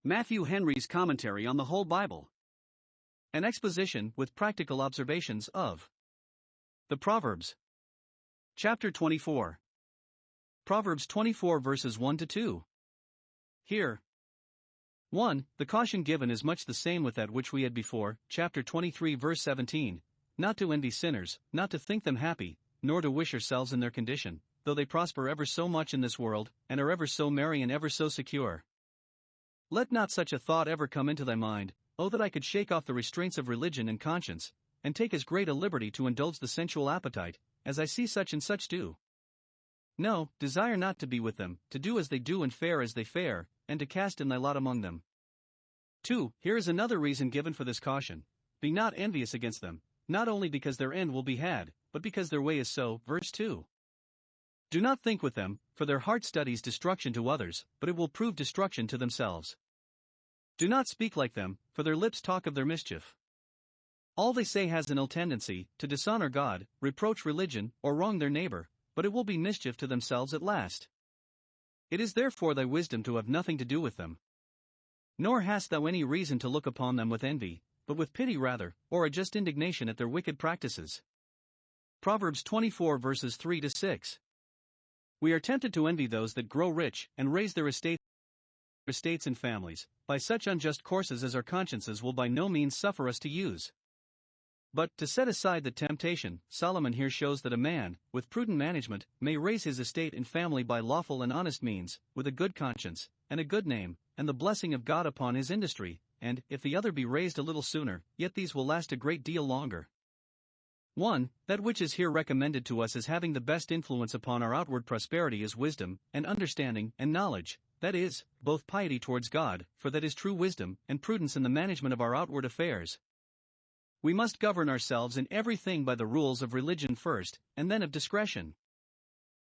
Matthew Henry's Commentary on the Whole Bible. An exposition with practical observations of the Proverbs. Chapter 24. Proverbs 24 verses 1 to 2. Here. 1. The caution given is much the same with that which we had before, chapter 23 verse 17, not to envy sinners, not to think them happy, nor to wish yourselves in their condition, though they prosper ever so much in this world, and are ever so merry and ever so secure. Let not such a thought ever come into thy mind, oh that I could shake off the restraints of religion and conscience, and take as great a liberty to indulge the sensual appetite, as I see such and such do. No, desire not to be with them, to do as they do and fare as they fare, and to cast in thy lot among them. 2. Here is another reason given for this caution. Be not envious against them, not only because their end will be had, but because their way is so. Verse 2. Do not think with them, for their heart studies destruction to others, but it will prove destruction to themselves. Do not speak like them, for their lips talk of their mischief. All they say has an ill tendency, to dishonor God, reproach religion, or wrong their neighbor, but it will be mischief to themselves at last. It is therefore thy wisdom to have nothing to do with them. Nor hast thou any reason to look upon them with envy, but with pity rather, or a just indignation at their wicked practices. Proverbs 24 verses 3 to 6. We are tempted to envy those that grow rich and raise their estates and families, by such unjust courses as our consciences will by no means suffer us to use. But, to set aside the temptation, Solomon here shows that a man, with prudent management, may raise his estate and family by lawful and honest means, with a good conscience, and a good name, and the blessing of God upon his industry, and, if the other be raised a little sooner, yet these will last a great deal longer. 1. That which is here recommended to us as having the best influence upon our outward prosperity is wisdom, and understanding, and knowledge, that is, both piety towards God, for that is true wisdom, and prudence in the management of our outward affairs. We must govern ourselves in everything by the rules of religion first, and then of discretion.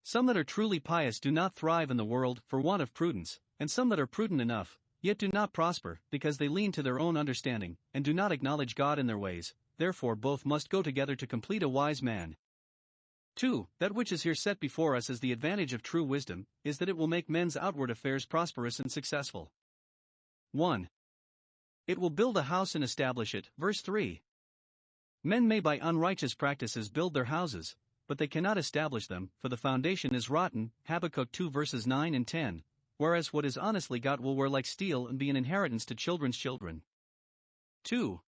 Some that are truly pious do not thrive in the world for want of prudence, and some that are prudent enough, yet do not prosper, because they lean to their own understanding, and do not acknowledge God in their ways. Therefore both must go together to complete a wise man. 2. That which is here set before us as the advantage of true wisdom, is that it will make men's outward affairs prosperous and successful. 1. It will build a house and establish it. Verse 3. Men may by unrighteous practices build their houses, but they cannot establish them, for the foundation is rotten. Habakkuk 2 verses 9 and 10, whereas what is honestly got will wear like steel and be an inheritance to children's children. 2.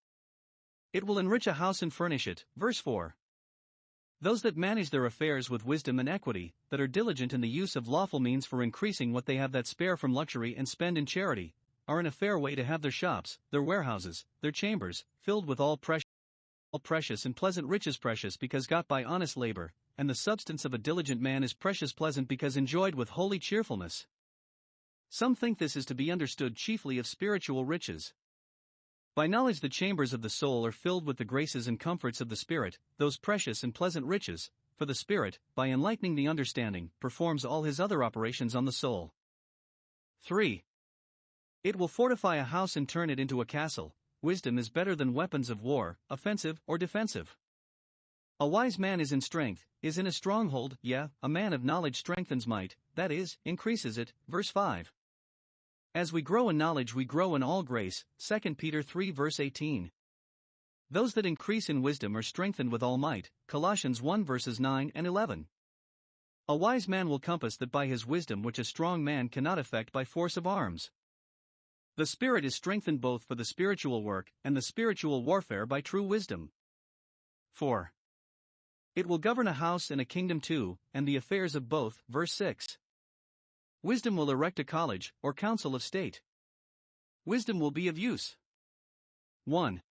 It will enrich a house and furnish it. Verse 4. Those that manage their affairs with wisdom and equity, that are diligent in the use of lawful means for increasing what they have that spare from luxury and spend in charity, are in a fair way to have their shops, their warehouses, their chambers, filled with all precious and pleasant riches, precious because got by honest labor, and the substance of a diligent man is precious pleasant because enjoyed with holy cheerfulness. Some think this is to be understood chiefly of spiritual riches. By knowledge the chambers of the soul are filled with the graces and comforts of the Spirit, those precious and pleasant riches, for the Spirit, by enlightening the understanding, performs all his other operations on the soul. 3. It will fortify a house and turn it into a castle. Wisdom is better than weapons of war, offensive or defensive. A wise man is in strength, is in a stronghold, a man of knowledge strengthens might, that is, increases it. Verse 5. As we grow in knowledge we grow in all grace. 2 Peter 3 verse 18. Those that increase in wisdom are strengthened with all might. Colossians 1 verses 9 and 11. A wise man will compass that by his wisdom which a strong man cannot effect by force of arms. The spirit is strengthened both for the spiritual work and the spiritual warfare by true wisdom. 4. It will govern a house and a kingdom too, and the affairs of both. Verse 6. Wisdom will erect a college, or council of state. Wisdom will be of use. 1.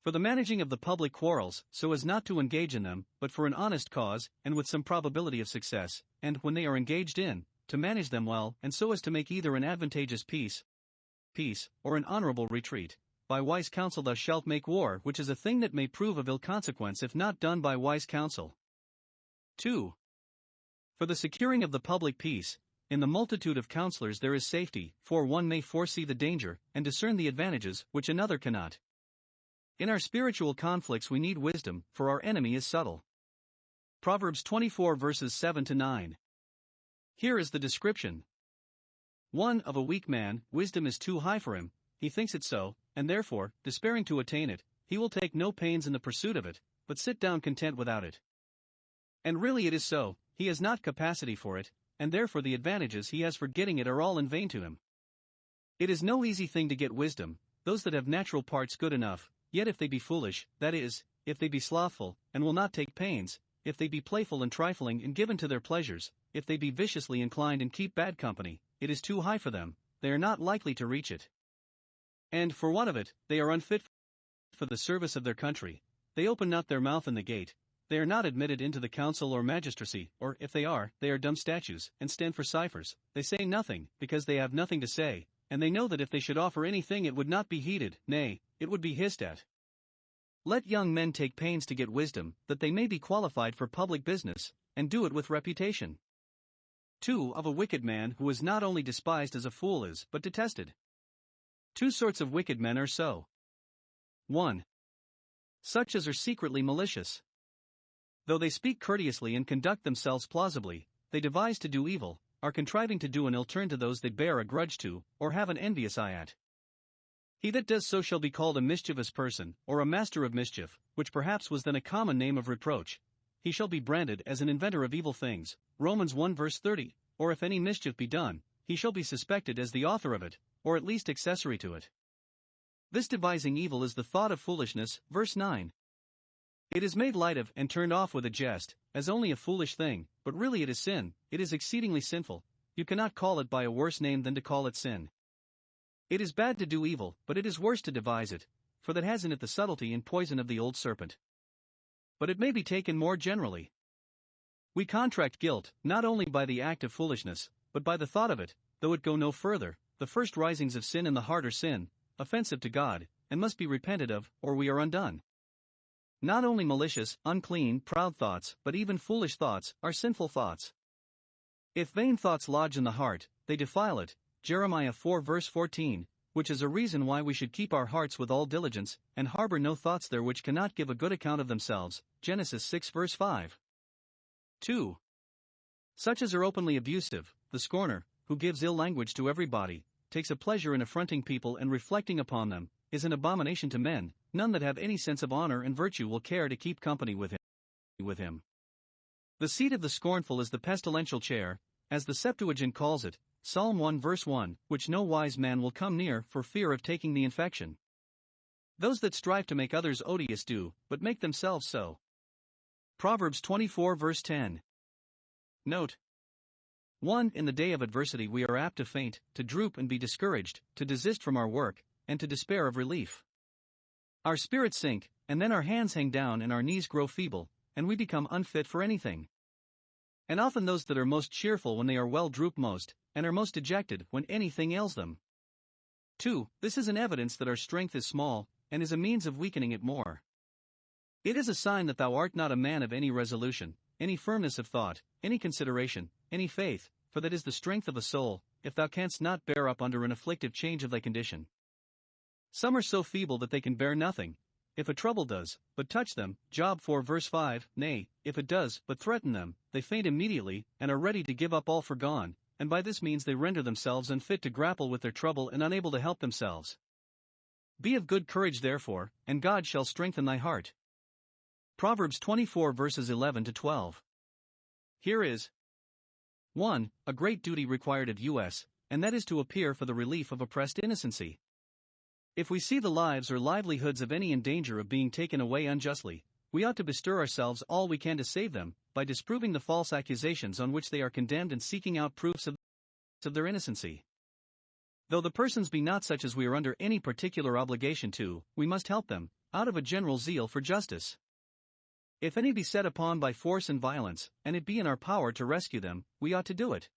For the managing of the public quarrels, so as not to engage in them, but for an honest cause, and with some probability of success, and, when they are engaged in, to manage them well, and so as to make either an advantageous peace, or an honorable retreat. By wise counsel thou shalt make war, which is a thing that may prove of ill consequence if not done by wise counsel. 2. For the securing of the public peace, in the multitude of counselors there is safety, for one may foresee the danger, and discern the advantages, which another cannot. In our spiritual conflicts we need wisdom, for our enemy is subtle. Proverbs 24 verses 7 to 9. Here is the description. 1. Of a weak man, wisdom is too high for him, he thinks it so, and therefore, despairing to attain it, he will take no pains in the pursuit of it, but sit down content without it. And really it is so, he has not capacity for it, and therefore the advantages he has for getting it are all in vain to him. It is no easy thing to get wisdom, those that have natural parts good enough, yet if they be foolish, that is, if they be slothful, and will not take pains, if they be playful and trifling and given to their pleasures, if they be viciously inclined and keep bad company, it is too high for them, they are not likely to reach it. And, for want of it, they are unfit for the service of their country, they open not their mouth in the gate, they are not admitted into the council or magistracy, or, if they are dumb statues, and stand for ciphers, they say nothing, because they have nothing to say, and they know that if they should offer anything it would not be heeded, nay, it would be hissed at. Let young men take pains to get wisdom, that they may be qualified for public business, and do it with reputation. 2. Of a wicked man who is not only despised as a fool is, but detested. 2 sorts of wicked men are so. 1. Such as are secretly malicious. Though they speak courteously and conduct themselves plausibly, they devise to do evil, are contriving to do an ill turn to those they bear a grudge to, or have an envious eye at. He that does so shall be called a mischievous person, or a master of mischief, which perhaps was then a common name of reproach. He shall be branded as an inventor of evil things, Romans 1 verse 30, or if any mischief be done, he shall be suspected as the author of it, or at least accessory to it. This devising evil is the thought of foolishness, verse 9. It is made light of and turned off with a jest, as only a foolish thing, but really it is sin, it is exceedingly sinful, you cannot call it by a worse name than to call it sin. It is bad to do evil, but it is worse to devise it, for that has in it the subtlety and poison of the old serpent. But it may be taken more generally. We contract guilt, not only by the act of foolishness, but by the thought of it, though it go no further. The first risings of sin in the heart are sin, offensive to God, and must be repented of, or we are undone. Not only malicious, unclean, proud thoughts, but even foolish thoughts, are sinful thoughts. If vain thoughts lodge in the heart, they defile it, Jeremiah 4 verse 14, which is a reason why we should keep our hearts with all diligence, and harbor no thoughts there which cannot give a good account of themselves, Genesis 6 verse 5. 2. Such as are openly abusive, the scorner, who gives ill language to everybody, takes a pleasure in affronting people and reflecting upon them, is an abomination to men, none that have any sense of honor and virtue will care to keep company with him. The seat of the scornful is the pestilential chair, as the Septuagint calls it, Psalm 1 verse 1, which no wise man will come near for fear of taking the infection. Those that strive to make others odious do, but make themselves so. Proverbs 24 verse 10. Note. 1. In the day of adversity we are apt to faint, to droop and be discouraged, to desist from our work, and to despair of relief. Our spirits sink, and then our hands hang down and our knees grow feeble, and we become unfit for anything. And often those that are most cheerful when they are well droop most, and are most dejected when anything ails them. 2. This is an evidence that our strength is small, and is a means of weakening it more. It is a sign that thou art not a man of any resolution, any firmness of thought, any consideration, any faith, for that is the strength of a soul, if thou canst not bear up under an afflictive change of thy condition. Some are so feeble that they can bear nothing, if a trouble does but touch them, Job 4 verse 5, nay, if it does but threaten them, they faint immediately, and are ready to give up all for gone, and by this means they render themselves unfit to grapple with their trouble and unable to help themselves. Be of good courage therefore, and God shall strengthen thy heart. Proverbs 24 verses 11 to 12. Here is 1. A great duty required of us, and that is to appear for the relief of oppressed innocency. If we see the lives or livelihoods of any in danger of being taken away unjustly, we ought to bestir ourselves all we can to save them, by disproving the false accusations on which they are condemned and seeking out proofs of their innocency. Though the persons be not such as we are under any particular obligation to, we must help them, out of a general zeal for justice. If any be set upon by force and violence, and it be in our power to rescue them, we ought to do it.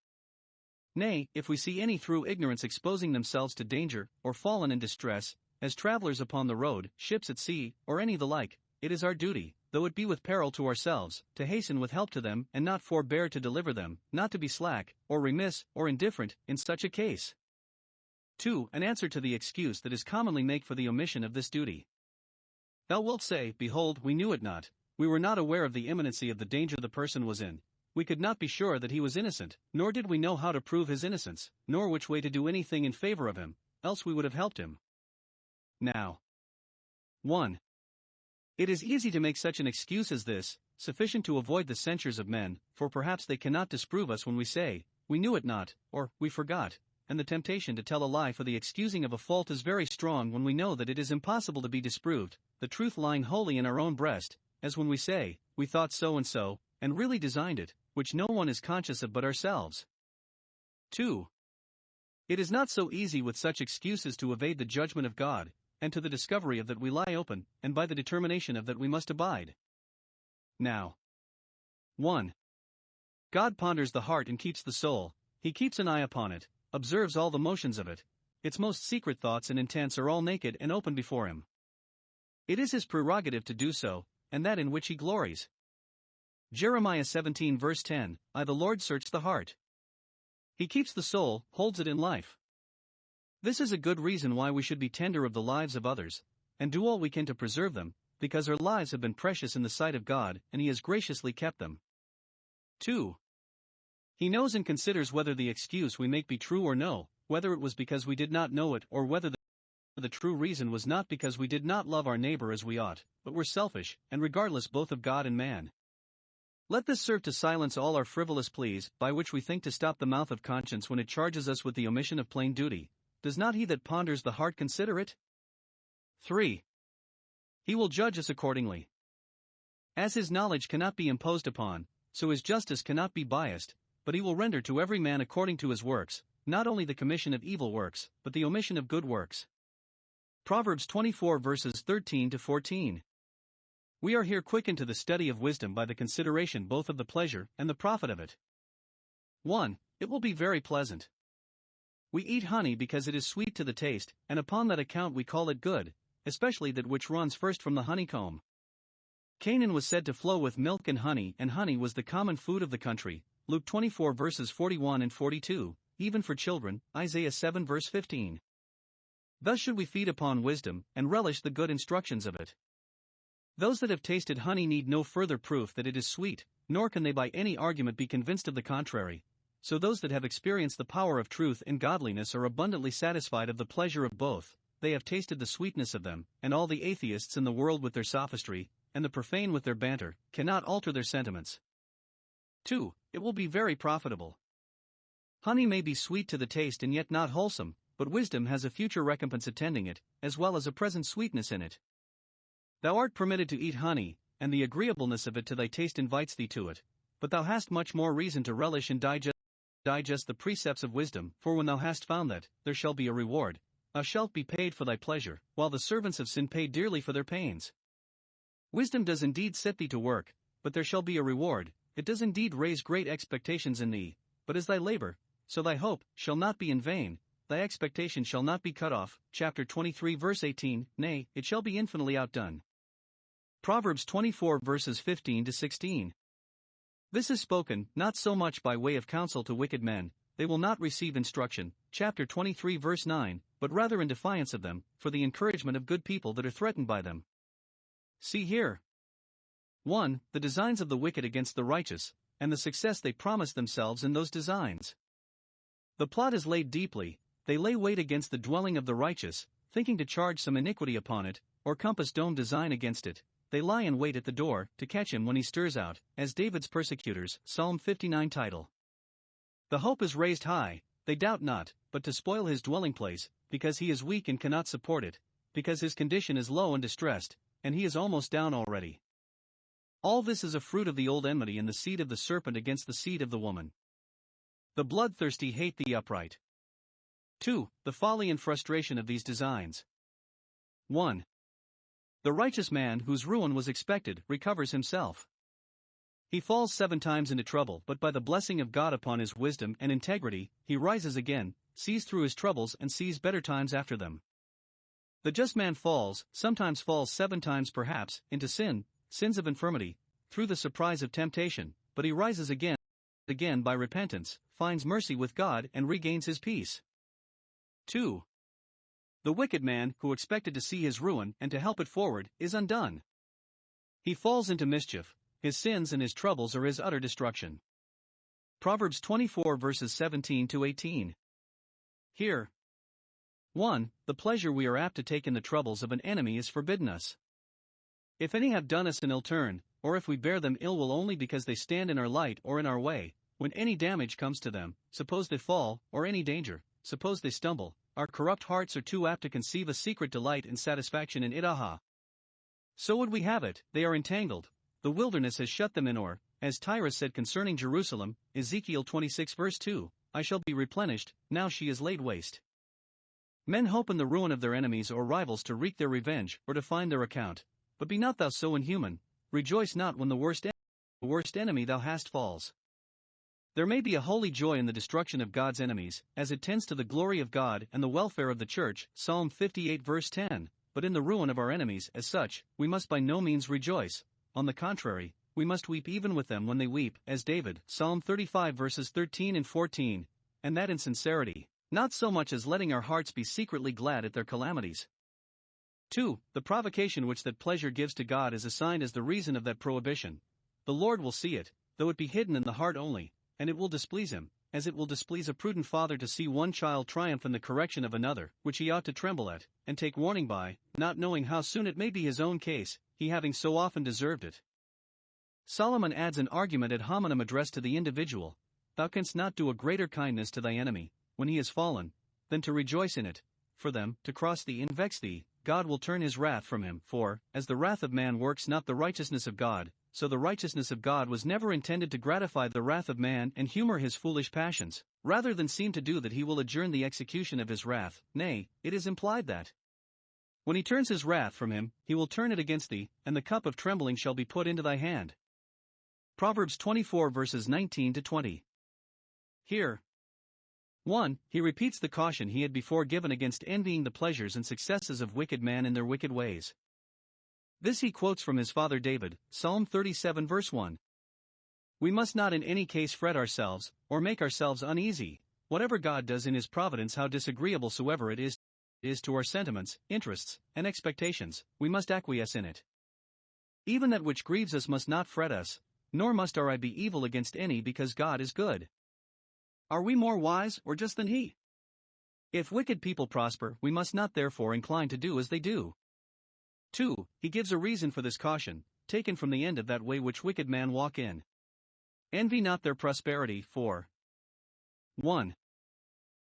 Nay, if we see any through ignorance exposing themselves to danger, or fallen in distress, as travelers upon the road, ships at sea, or any the like, it is our duty, though it be with peril to ourselves, to hasten with help to them, and not forbear to deliver them, not to be slack, or remiss, or indifferent, in such a case. 2. An answer to the excuse that is commonly made for the omission of this duty. Thou wilt say, Behold, we knew it not, we were not aware of the imminency of the danger the person was in, we could not be sure that he was innocent, nor did we know how to prove his innocence, nor which way to do anything in favor of him, else we would have helped him. Now, 1. It is easy to make such an excuse as this, sufficient to avoid the censures of men, for perhaps they cannot disprove us when we say, we knew it not, or, we forgot, and the temptation to tell a lie for the excusing of a fault is very strong when we know that it is impossible to be disproved, the truth lying wholly in our own breast, as when we say, we thought so, and really designed it, which no one is conscious of but ourselves. 2. It is not so easy with such excuses to evade the judgment of God, and to the discovery of that we lie open, and by the determination of that we must abide. Now, 1. God ponders the heart and keeps the soul, he keeps an eye upon it, observes all the motions of it, its most secret thoughts and intents are all naked and open before him. It is his prerogative to do so, and that in which he glories. Jeremiah 17 verse 10, I the Lord search the heart. He keeps the soul, holds it in life. This is a good reason why we should be tender of the lives of others, and do all we can to preserve them, because our lives have been precious in the sight of God, and he has graciously kept them. 2. He knows and considers whether the excuse we make be true or no, whether it was because we did not know it or whether the true reason was not because we did not love our neighbor as we ought, but were selfish, and regardless both of God and man. Let this serve to silence all our frivolous pleas, by which we think to stop the mouth of conscience when it charges us with the omission of plain duty. Does not he that ponders the heart consider it? 3. He will judge us accordingly. As his knowledge cannot be imposed upon, so his justice cannot be biased, but he will render to every man according to his works, not only the commission of evil works, but the omission of good works. Proverbs 24 verses 13 to 14. We are here quickened to the study of wisdom by the consideration both of the pleasure and the profit of it. 1. It will be very pleasant. We eat honey because it is sweet to the taste, and upon that account we call it good, especially that which runs first from the honeycomb. Canaan was said to flow with milk and honey was the common food of the country, Luke 24 verses 41 and 42, even for children, Isaiah 7 verse 15. Thus should we feed upon wisdom, and relish the good instructions of it. Those that have tasted honey need no further proof that it is sweet, nor can they by any argument be convinced of the contrary. So those that have experienced the power of truth and godliness are abundantly satisfied of the pleasure of both, they have tasted the sweetness of them, and all the atheists in the world with their sophistry, and the profane with their banter, cannot alter their sentiments. 2. It will be very profitable. Honey may be sweet to the taste and yet not wholesome, but wisdom has a future recompense attending it, as well as a present sweetness in it. Thou art permitted to eat honey, and the agreeableness of it to thy taste invites thee to it, but thou hast much more reason to relish and digest the precepts of wisdom, for when thou hast found that, there shall be a reward, thou shalt be paid for thy pleasure, while the servants of sin pay dearly for their pains. Wisdom does indeed set thee to work, but there shall be a reward, it does indeed raise great expectations in thee, but as thy labor, so thy hope shall not be in vain, thy expectation shall not be cut off, chapter 23 verse 18, nay, it shall be infinitely outdone. Proverbs 24 verses 15 to 16. This is spoken, not so much by way of counsel to wicked men, they will not receive instruction, chapter 23 verse 9, but rather in defiance of them, for the encouragement of good people that are threatened by them. See here. 1. The designs of the wicked against the righteous, and the success they promise themselves in those designs. The plot is laid deeply, they lay wait against the dwelling of the righteous, thinking to charge some iniquity upon it, or compass dome design against it. They lie in wait at the door, to catch him when he stirs out, as David's persecutors, Psalm 59 title. The hope is raised high, they doubt not, but to spoil his dwelling place, because he is weak and cannot support it, because his condition is low and distressed, and he is almost down already. All this is a fruit of the old enmity and the seed of the serpent against the seed of the woman. The bloodthirsty hate the upright. 2. The folly and frustration of these designs. 1. The righteous man whose ruin was expected recovers himself. He falls 7 times into trouble, but by the blessing of God upon his wisdom and integrity, he rises again, sees through his troubles and sees better times after them. The just man falls, sometimes falls 7 times perhaps, into sins of infirmity, through the surprise of temptation, but he rises again by repentance, finds mercy with God and regains his peace. 2. The wicked man, who expected to see his ruin and to help it forward, is undone. He falls into mischief, his sins and his troubles are his utter destruction. Proverbs 24 verses 17 to 18. Here. 1. The pleasure we are apt to take in the troubles of an enemy is forbidden us. If any have done us an ill turn, or if we bear them ill will only because they stand in our light or in our way, when any damage comes to them, suppose they fall, or any danger, suppose they stumble, our corrupt hearts are too apt to conceive a secret delight and satisfaction in it. So would we have it, they are entangled, the wilderness has shut them in, or, as Tyrus said concerning Jerusalem, Ezekiel 26 verse 2, I shall be replenished, now she is laid waste. Men hope in the ruin of their enemies or rivals to wreak their revenge, or to find their account, but be not thou so inhuman, rejoice not when the worst enemy thou hast falls. There may be a holy joy in the destruction of God's enemies, as it tends to the glory of God and the welfare of the church, Psalm 58 verse 10, but in the ruin of our enemies as such, we must by no means rejoice, on the contrary, we must weep even with them when they weep, as David, Psalm 35 verses 13 and 14, and that in sincerity, not so much as letting our hearts be secretly glad at their calamities. 2. The provocation which that pleasure gives to God is assigned as the reason of that prohibition. The Lord will see it, though it be hidden in the heart only, and it will displease him, as it will displease a prudent father to see one child triumph in the correction of another, which he ought to tremble at, and take warning by, not knowing how soon it may be his own case, he having so often deserved it. Solomon adds an argument ad hominem addressed to the individual: Thou canst not do a greater kindness to thy enemy, when he is fallen, than to rejoice in it. For them to cross thee and vex thee, God will turn his wrath from him. For, as the wrath of man works not the righteousness of God, so the righteousness of God was never intended to gratify the wrath of man and humor his foolish passions, rather than seem to do that he will adjourn the execution of his wrath. Nay, it is implied that, when he turns his wrath from him, he will turn it against thee, and the cup of trembling shall be put into thy hand. Proverbs 24 verses 19 to 20. Here. 1. He repeats the caution he had before given against envying the pleasures and successes of wicked men in their wicked ways. This he quotes from his father David, Psalm 37 verse 1. We must not in any case fret ourselves, or make ourselves uneasy, whatever God does in his providence, how disagreeable soever it is to our sentiments, interests, and expectations, we must acquiesce in it. Even that which grieves us must not fret us, nor must our eye be evil against any, because God is good. Are we more wise or just than he? If wicked people prosper, we must not therefore incline to do as they do. 2. He gives a reason for this caution, taken from the end of that way which wicked men walk in. Envy not their prosperity, for 1.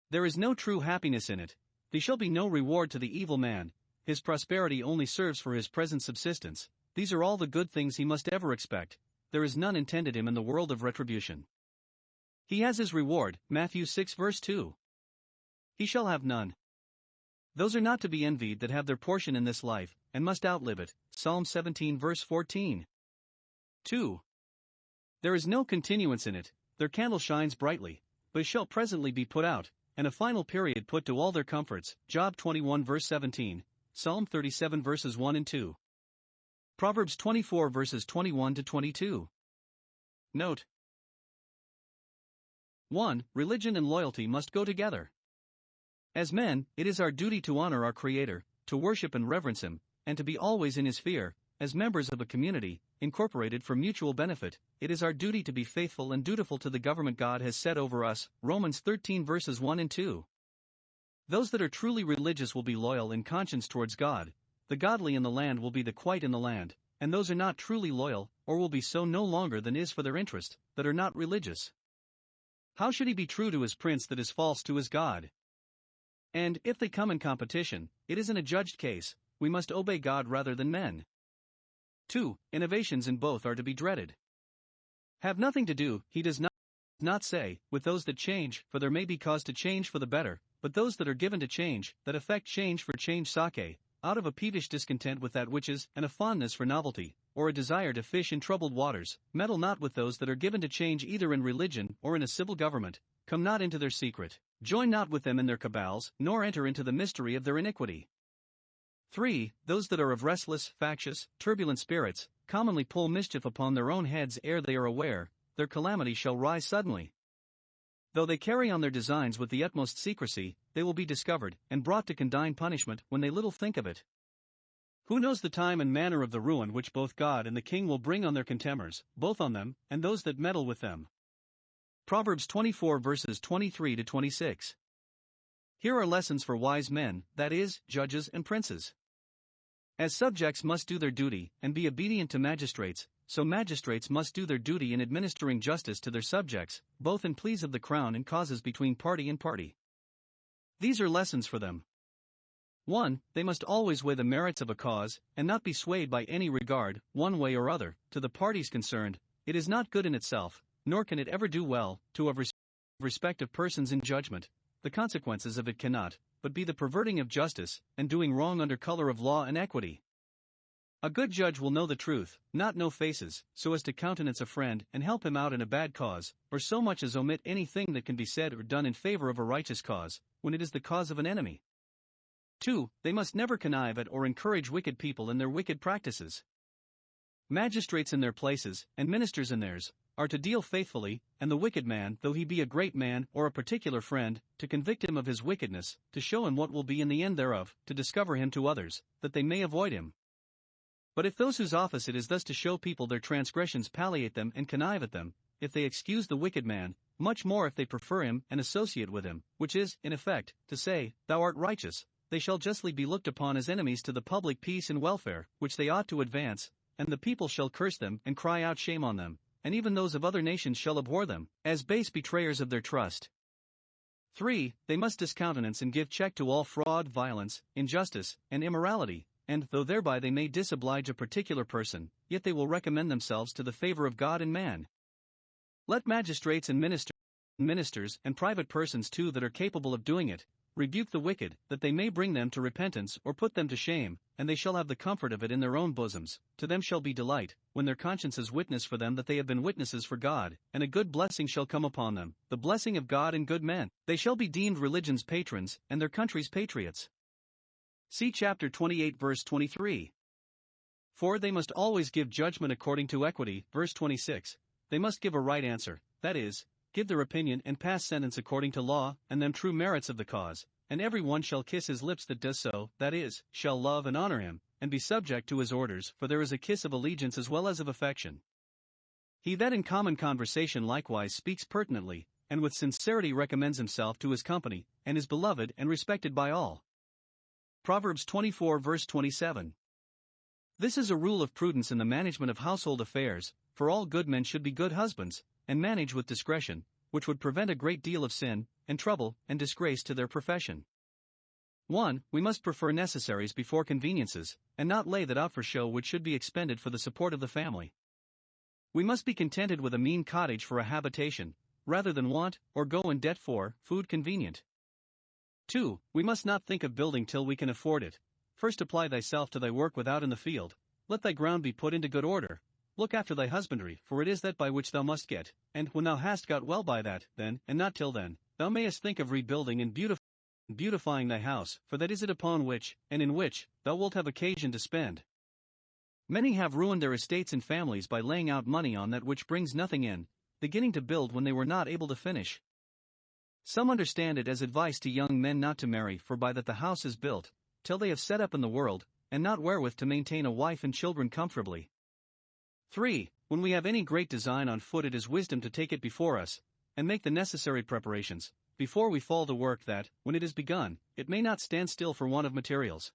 There is no true happiness in it, there shall be no reward to the evil man, his prosperity only serves for his present subsistence, these are all the good things he must ever expect, there is none intended him in the world of retribution. He has his reward, Matthew 6 verse 2. He shall have none. Those are not to be envied that have their portion in this life, and must outlive it, Psalm 17 verse 14. 2. There is no continuance in it, their candle shines brightly, but shall presently be put out, and a final period put to all their comforts, Job 21 verse 17, Psalm 37 verses 1 and 2. Proverbs 24 verses 21 to 22. Note. 1. Religion and loyalty must go together. As men, it is our duty to honor our Creator, to worship and reverence him, and to be always in his fear. As members of a community, incorporated for mutual benefit, it is our duty to be faithful and dutiful to the government God has set over us, Romans 13 verses 1 and 2. Those that are truly religious will be loyal in conscience towards God, the godly in the land will be the quiet in the land, and those are not truly loyal, or will be so no longer than is for their interest, that are not religious. How should he be true to his prince that is false to his God? And, if they come in competition, it is in a judged case, we must obey God rather than men. 2. Innovations in both are to be dreaded. Have nothing to do, he does not say, with those that change, for there may be cause to change for the better, but those that are given to change, that affect change for change sake, out of a peevish discontent with that which is, and a fondness for novelty, or a desire to fish in troubled waters, meddle not with those that are given to change either in religion or in a civil government, come not into their secret, join not with them in their cabals, nor enter into the mystery of their iniquity. 3. Those that are of restless, factious, turbulent spirits, commonly pull mischief upon their own heads ere they are aware, their calamity shall rise suddenly. Though they carry on their designs with the utmost secrecy, they will be discovered, and brought to condign punishment, when they little think of it. Who knows the time and manner of the ruin which both God and the king will bring on their contemners, both on them, and those that meddle with them? Proverbs 24 verses 23 to 26. Here are lessons for wise men, that is, judges and princes. As subjects must do their duty and be obedient to magistrates, so magistrates must do their duty in administering justice to their subjects, both in pleas of the crown and causes between party and party. These are lessons for them. 1. They must always weigh the merits of a cause, and not be swayed by any regard, one way or other, to the parties concerned. It is not good in itself, nor can it ever do well, to have respect of persons in judgment. The consequences of it cannot but be the perverting of justice, and doing wrong under color of law and equity. A good judge will know the truth, not know faces, so as to countenance a friend and help him out in a bad cause, or so much as omit anything that can be said or done in favor of a righteous cause, when it is the cause of an enemy. 2. They must never connive at or encourage wicked people in their wicked practices. Magistrates in their places, and ministers in theirs, are to deal faithfully, and the wicked man, though he be a great man or a particular friend, to convict him of his wickedness, to show him what will be in the end thereof, to discover him to others, that they may avoid him. But if those whose office it is thus to show people their transgressions palliate them and connive at them, if they excuse the wicked man, much more if they prefer him and associate with him, which is, in effect, to say, thou art righteous, they shall justly be looked upon as enemies to the public peace and welfare, which they ought to advance, and the people shall curse them and cry out shame on them, and even those of other nations shall abhor them, as base betrayers of their trust. 3. They must discountenance and give check to all fraud, violence, injustice, and immorality, and, though thereby they may disoblige a particular person, yet they will recommend themselves to the favor of God and man. Let magistrates and ministers and private persons too that are capable of doing it, rebuke the wicked, that they may bring them to repentance or put them to shame, and they shall have the comfort of it in their own bosoms. To them shall be delight, when their consciences witness for them that they have been witnesses for God, and a good blessing shall come upon them, the blessing of God and good men. They shall be deemed religion's patrons, and their country's patriots. See chapter 28 verse 23. 4. They must always give judgment according to equity, verse 26. They must give a right answer, that is, give their opinion and pass sentence according to law, and them true merits of the cause, and every one shall kiss his lips that does so, that is, shall love and honor him, and be subject to his orders, for there is a kiss of allegiance as well as of affection. He that in common conversation likewise speaks pertinently, and with sincerity recommends himself to his company, and is beloved and respected by all. Proverbs 24 verse 27. This is a rule of prudence in the management of household affairs, for all good men should be good husbands, and manage with discretion, which would prevent a great deal of sin, and trouble, and disgrace to their profession. 1. We must prefer necessaries before conveniences, and not lay that out for show which should be expended for the support of the family. We must be contented with a mean cottage for a habitation, rather than want, or go in debt for, food convenient. 2. We must not think of building till we can afford it. First apply thyself to thy work without in the field, let thy ground be put into good order. Look after thy husbandry, for it is that by which thou must get, and when thou hast got well by that, then, and not till then, thou mayest think of rebuilding and beautifying thy house, for that is it upon which, and in which, thou wilt have occasion to spend. Many have ruined their estates and families by laying out money on that which brings nothing in, beginning to build when they were not able to finish. Some understand it as advice to young men not to marry, for by that the house is built, till they have set up in the world, and not wherewith to maintain a wife and children comfortably. 3. When we have any great design on foot, it is wisdom to take it before us, and make the necessary preparations, before we fall to work, that, when it is begun, it may not stand still for want of materials.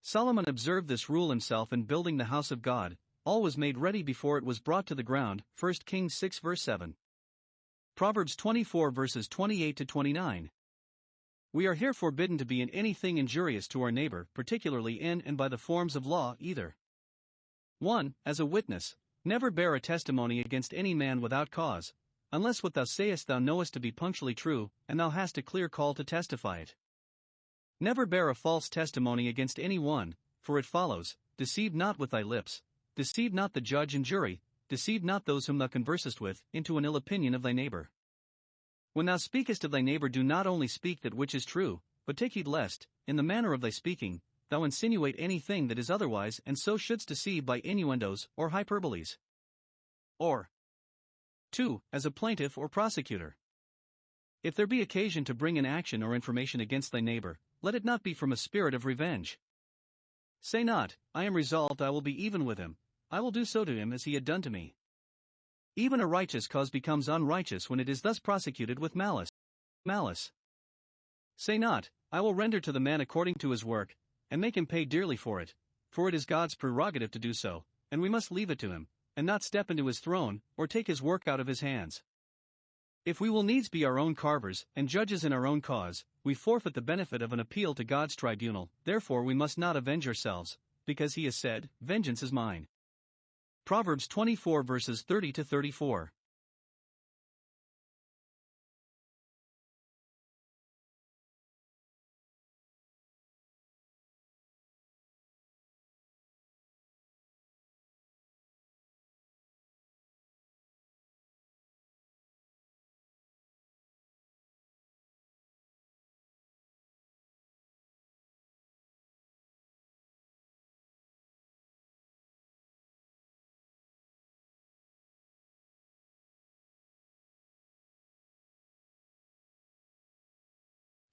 Solomon observed this rule himself in building the house of God. All was made ready before it was brought to the ground, 1 Kings 6 verse 7. Proverbs 24 verses 28 to 29. We are here forbidden to be in anything injurious to our neighbor, particularly in and by the forms of law either. 1. As a witness, never bear a testimony against any man without cause, unless what thou sayest thou knowest to be punctually true, and thou hast a clear call to testify it. Never bear a false testimony against any one, for it follows, deceive not with thy lips, deceive not the judge and jury, deceive not those whom thou conversest with, into an ill opinion of thy neighbor. When thou speakest of thy neighbor, do not only speak that which is true, but take heed lest, in the manner of thy speaking, thou insinuate anything that is otherwise, and so shouldst deceive by innuendos or hyperboles. Or 2. As a plaintiff or prosecutor. If there be occasion to bring an action or information against thy neighbor, let it not be from a spirit of revenge. Say not, I am resolved I will be even with him, I will do so to him as he had done to me. Even a righteous cause becomes unrighteous when it is thus prosecuted with malice. Malice. Say not, I will render to the man according to his work, and make him pay dearly for it is God's prerogative to do so, and we must leave it to him, and not step into his throne, or take his work out of his hands. If we will needs be our own carvers, and judges in our own cause, we forfeit the benefit of an appeal to God's tribunal, therefore we must not avenge ourselves, because he has said, Vengeance is mine. Proverbs 24 verses 30 to 34.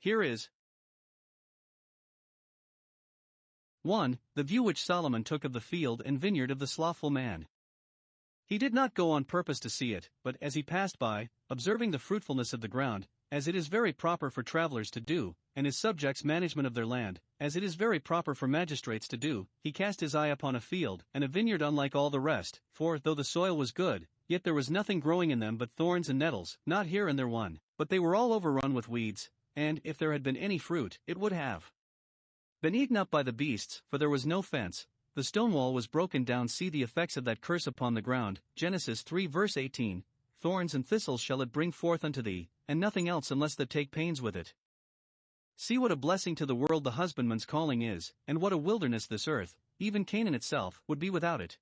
Here is 1. The view which Solomon took of the field and vineyard of the slothful man. He did not go on purpose to see it, but as he passed by, observing the fruitfulness of the ground, as it is very proper for travelers to do, and his subjects' management of their land, as it is very proper for magistrates to do, he cast his eye upon a field and a vineyard unlike all the rest, for, though the soil was good, yet there was nothing growing in them but thorns and nettles, not here and there one, but they were all overrun with weeds, and, if there had been any fruit, it would have been eaten up by the beasts, for there was no fence, the stone wall was broken down. See the effects of that curse upon the ground, Genesis 3 verse 18, thorns and thistles shall it bring forth unto thee, and nothing else unless thou take pains with it. See what a blessing to the world the husbandman's calling is, and what a wilderness this earth, even Canaan itself, would be without it.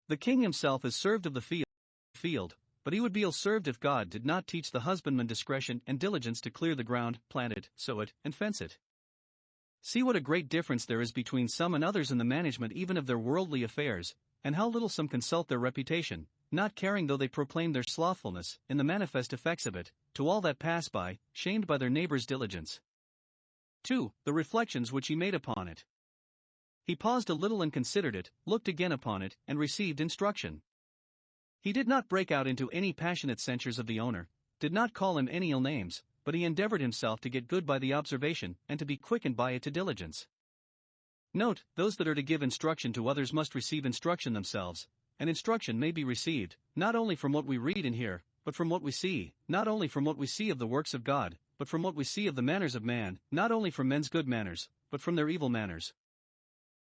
The king himself is served of the field, but he would be ill-served if God did not teach the husbandman discretion and diligence to clear the ground, plant it, sow it, and fence it. See what a great difference there is between some and others in the management even of their worldly affairs, and how little some consult their reputation, not caring though they proclaim their slothfulness, in the manifest effects of it, to all that pass by, shamed by their neighbor's diligence. 2. The reflections which he made upon it. He paused a little and considered it, looked again upon it, and received instruction. He did not break out into any passionate censures of the owner, did not call him any ill names, but he endeavored himself to get good by the observation, and to be quickened by it to diligence. Note, those that are to give instruction to others must receive instruction themselves, and instruction may be received, not only from what we read and hear, but from what we see, not only from what we see of the works of God, but from what we see of the manners of man, not only from men's good manners, but from their evil manners.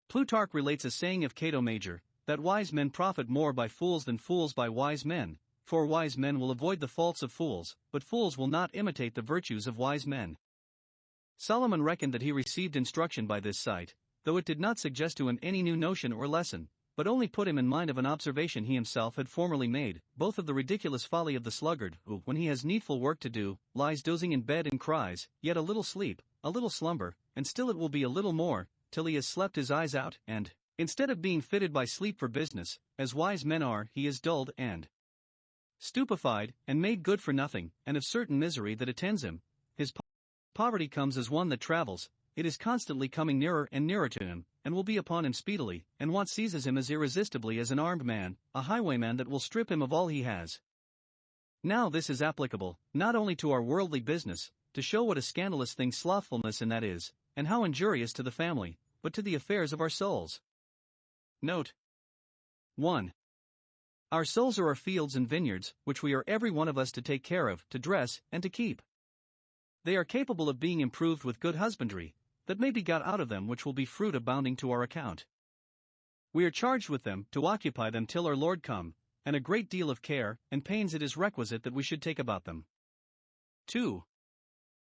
Plutarch relates a saying of Cato Major, that wise men profit more by fools than fools by wise men, for wise men will avoid the faults of fools, but fools will not imitate the virtues of wise men. Solomon reckoned that he received instruction by this sight, though it did not suggest to him any new notion or lesson, but only put him in mind of an observation he himself had formerly made, both of the ridiculous folly of the sluggard, who, when he has needful work to do, lies dozing in bed and cries, yet a little sleep, a little slumber, and still it will be a little more, till he has slept his eyes out, and, instead of being fitted by sleep for business, as wise men are, he is dulled and stupefied, and made good for nothing, and of certain misery that attends him. His poverty comes as one that travels, it is constantly coming nearer and nearer to him, and will be upon him speedily, and want seizes him as irresistibly as an armed man, a highwayman that will strip him of all he has. Now this is applicable, not only to our worldly business, to show what a scandalous thing slothfulness in that is, and how injurious to the family, but to the affairs of our souls. Note 1. Our souls are our fields and vineyards, which we are every one of us to take care of, to dress, and to keep. They are capable of being improved with good husbandry, that may be got out of them which will be fruit abounding to our account. We are charged with them, to occupy them till our Lord come, and a great deal of care and pains it is requisite that we should take about them. 2.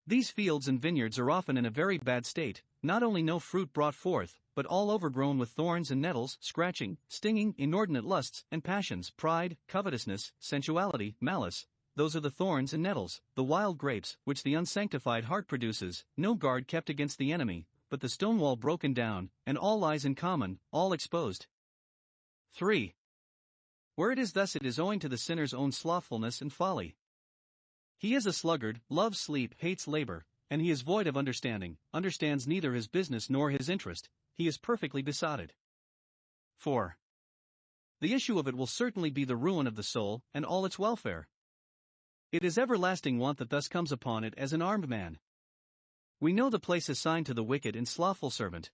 These fields and vineyards are often in a very bad state, not only no fruit brought forth, but all overgrown with thorns and nettles, scratching, stinging, inordinate lusts and passions, pride, covetousness, sensuality, malice. Those are the thorns and nettles, the wild grapes, which the unsanctified heart produces, no guard kept against the enemy, but the stone wall broken down, and all lies in common, all exposed. 3. Where it is thus, it is owing to the sinner's own slothfulness and folly. He is a sluggard, loves sleep, hates labor, and he is void of understanding, understands neither his business nor his interest, he is perfectly besotted. 4. the issue of it will certainly be the ruin of the soul and all its welfare. It is everlasting want that thus comes upon it as an armed man. We know the place assigned to the wicked and slothful servant.